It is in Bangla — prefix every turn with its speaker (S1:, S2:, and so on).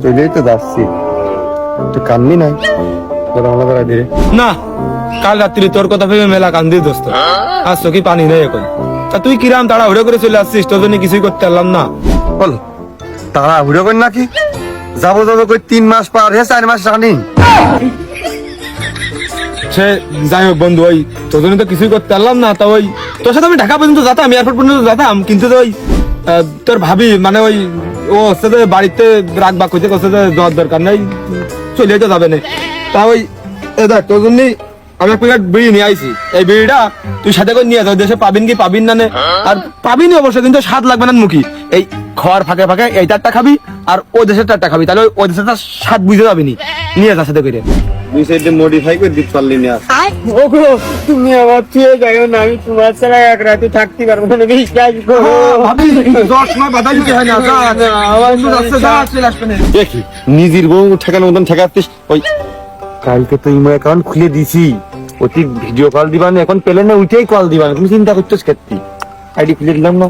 S1: চলেই তো যাচ্ছি, তো কান্দি নাই তোরা আমার বেড়া দিয়ে
S2: না, কাল রাত্রি তোর কথা ভেবে মেলা কান্দি দোস্ত, আর চোখে পানি নেই এখন। তা তুই কিরাম তাড়াহুড়ো করে চলে আসছিস, তোর জন্য কিছুই করতে পারলাম না।
S1: বল তারা হুড়ো করেন নাকি? যাবো যাবো করে 3 মাস পার হয়ে 4 মাস রানি।
S2: সে যাই হোক বন্ধু, ওই তোর জন্য তো কিছুই করতে পারলাম না। তা ওই তোর সাথে আমি ঢাকা পর্যন্ত যেতাম, এয়ারপোর্ট পর্যন্ত যেতাম, কিন্তু তো ওই তোর ভাবি মানে ওই ও হচ্ছে যে বাড়িতে রাখবা কইতে করছে যে যাওয়ার দরকার নেই, চলে তো যাবে না। তা ওই দেখ তোর জন্যই আমি এক প্যাকেট বিড়ি নিয়ে আইছি। এই বিড়িটা তুই সাথে করে নিয়ে যাও, দেশে পাবিন কি পাবিন না নে, আর পাবিনি অবশ্যই, কিন্তু স্বাদ লাগবে না মুখি। এই খাওয়ার ফাঁকে ফাঁকে এই টারটা খাবি আর ওই দেশের টারটা খাবি, তাহলে ওই দেশের স্বাদ বুঝে যাবি নি। নিয়ে যা সাথে করে
S1: দুই সাইডে মডিফাই করে দিতে পারলি না।
S3: ওগো তুমি আমার ছুঁয়ে যাও না, আমি তোমার ছাড়া এক রাতে থাকতে পারবো না, বিশ্বাস করো।
S1: দেখি নিজের বউ ঠেকানোর মতন ঠেকাচ্ছিস। ওই কালকে তো ইমো অ্যাকাউন্ট খুলে দিছি, অতি ভিডিও কল দিবানে, এখন পেলে না উঠেই কল দিবানে, তুমি চিন্তা করছিস ক্ষেত্রে আইডি খুলে দিলাম না।